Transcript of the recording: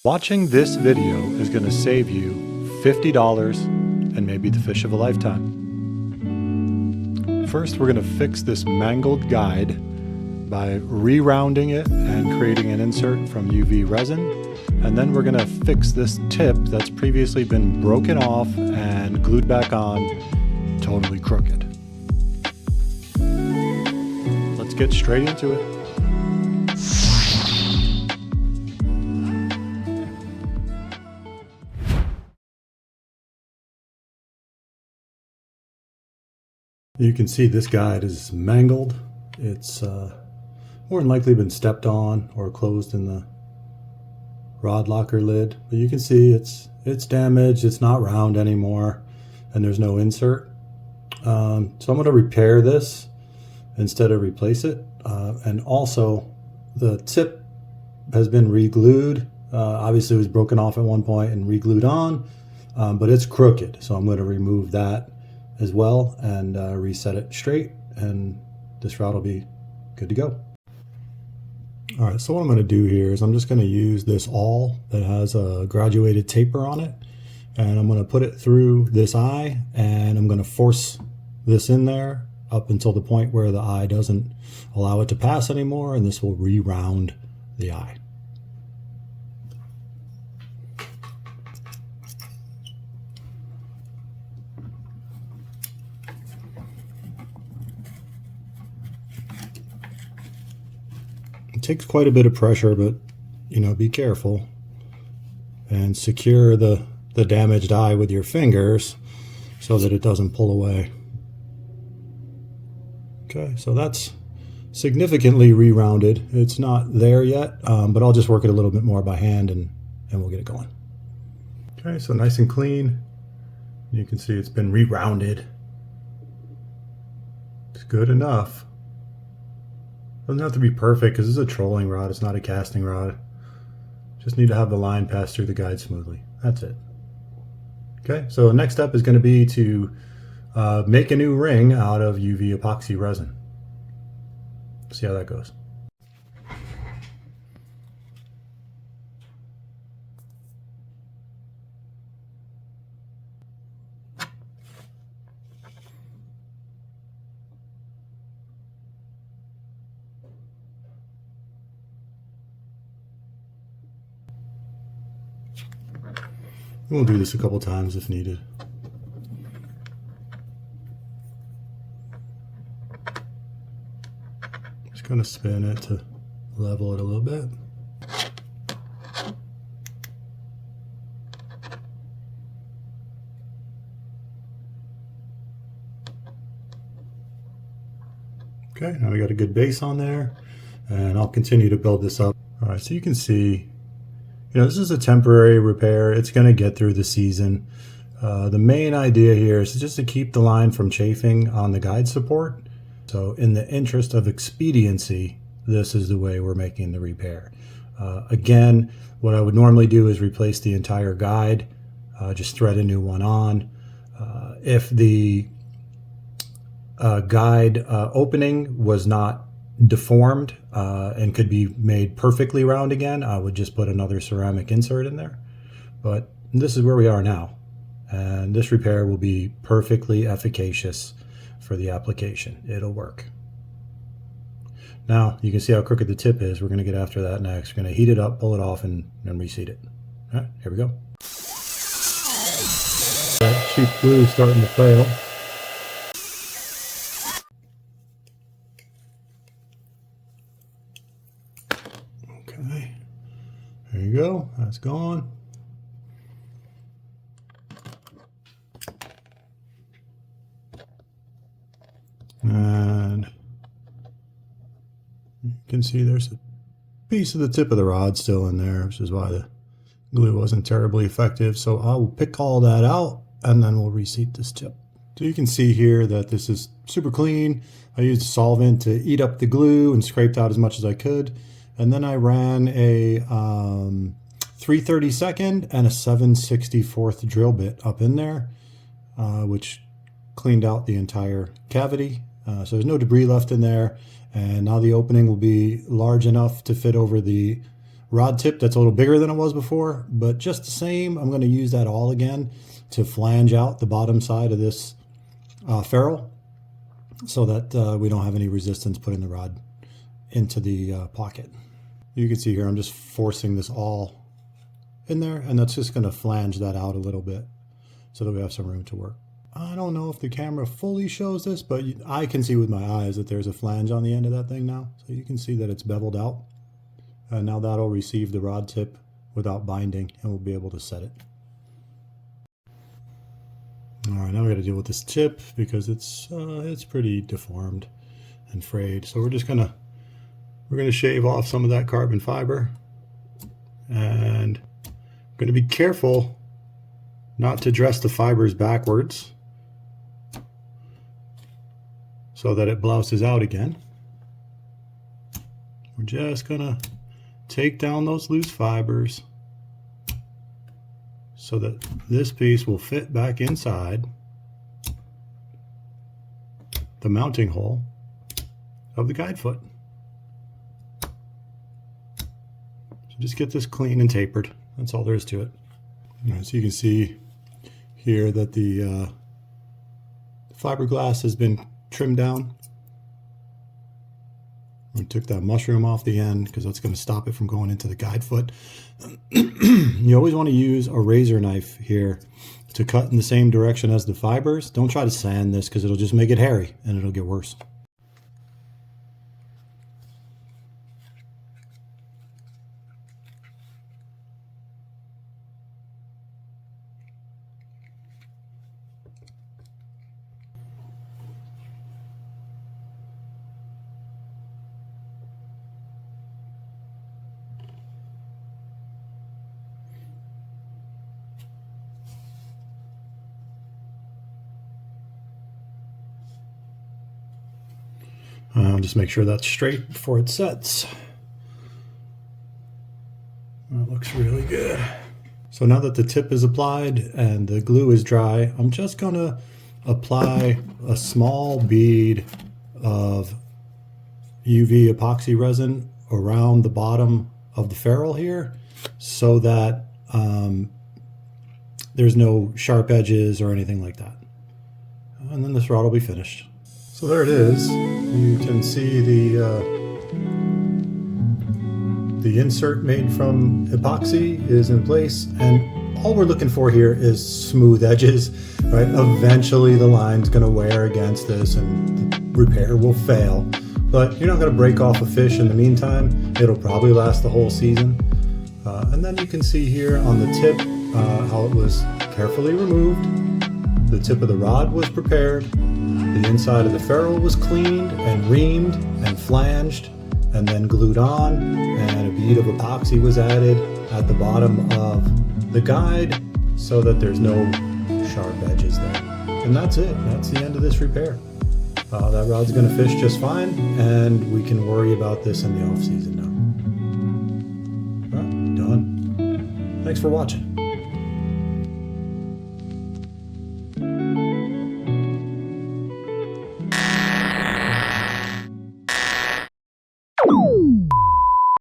Watching this video is going to save you $50 and maybe the fish of a lifetime. First, we're going to fix this mangled guide by re-rounding it and creating an insert from UV resin. And then we're going to fix this tip that's previously been broken off and glued back on, totally crooked. Let's get straight into it. You can see this guide is mangled. It's more than likely been stepped on or closed in the rod locker lid. But you can see it's damaged, it's not round anymore, and there's no insert. So I'm going to repair this instead of replace it. And also the tip has been re-glued. Obviously it was broken off at one point and re-glued on, but it's crooked. So I'm going to remove that as well and reset it straight, and this rod will be good to go. All right, so what I'm going to do here is I'm just going to use this awl that has a graduated taper on it, and I'm going to put it through this eye, and I'm going to force this in there up until the point where the eye doesn't allow it to pass anymore, and this will re-round the eye. It takes quite a bit of pressure, but be careful and secure the damaged eye with your fingers so that it doesn't pull away. Okay, so that's significantly re-rounded. It's not there yet, but I'll just work it a little bit more by hand and we'll get it going. Okay, so nice and clean. You can see it's been re-rounded. It's good enough. Doesn't have to be perfect because this is a trolling rod, it's not a casting rod. Just need to have the line pass through the guide smoothly. That's it. Okay, so the next step is going to be to make a new ring out of UV epoxy resin. See how that goes. We'll do this a couple times if needed. Just going to spin it to level it a little bit. Okay, now we got a good base on there, and I'll continue to build this up. All right, so you can see this is a temporary repair. It's going to get through the season. The main idea here is just to keep the line from chafing on the guide support. So in the interest of expediency, this is the way we're making the repair. Again, what I would normally do is replace the entire guide, just thread a new one on. If the guide opening was not deformed and could be made perfectly round again, I would just put another ceramic insert in there. But this is where we are now, and this repair will be perfectly efficacious for the application. It'll work. Now you can see how crooked the tip is. We're going to get after that next. We're going to heat it up, pull it off, and reseat it. All right, here we go. That cheap glue is starting to fail. Okay, there you go, that's gone. And you can see there's a piece of the tip of the rod still in there, which is why the glue wasn't terribly effective. So I will pick all that out and then we'll reseat this tip. So you can see here that this is super clean. I used a solvent to eat up the glue and scraped out as much as I could. And then I ran a 3/32 and a 7/64 drill bit up in there, which cleaned out the entire cavity. So there's no debris left in there. And now the opening will be large enough to fit over the rod tip that's a little bigger than it was before, but just the same, I'm going to use that awl again to flange out the bottom side of this ferrule so that we don't have any resistance putting the rod into the pocket. You can see here I'm just forcing this awl in there, and that's just going to flange that out a little bit so that we have some room to work. I don't know if the camera fully shows this, but I can see with my eyes that there's a flange on the end of that thing now. So you can see that it's beveled out. And now that'll receive the rod tip without binding, and we'll be able to set it. All right, now we got to deal with this tip because it's pretty deformed and frayed. So we're gonna shave off some of that carbon fiber, and I'm going to be careful not to dress the fibers backwards so that it blouses out again. We're just gonna take down those loose fibers so that this piece will fit back inside the mounting hole of the guide foot. So just get this clean and tapered. That's all there is to it. All right, so you can see here that the fiberglass has been trimmed down. We took that mushroom off the end because that's going to stop it from going into the guide foot. You always want to use a razor knife here to cut in the same direction as the fibers. Don't try to sand this because it'll just make it hairy and it'll get worse. Just make sure that's straight before it sets. That looks really good. So now that the tip is applied and the glue is dry, I'm just gonna apply a small bead of UV epoxy resin around the bottom of the ferrule here so that there's no sharp edges or anything like that. And then this rod will be finished. So there it is. You can see the insert made from epoxy is in place, and all we're looking for here is smooth edges, right? Eventually the line's gonna wear against this and the repair will fail, but you're not gonna break off a fish in the meantime. It'll probably last the whole season. And then you can see here on the tip how it was carefully removed. The tip of the rod was prepared. The inside of the ferrule was cleaned and reamed and flanged and then glued on, and a bead of epoxy was added at the bottom of the guide so that there's no sharp edges there. And that's it. That's the end of this repair. That rod's going to fish just fine, and we can worry about this in the off season now. Well, done. Thanks for watching.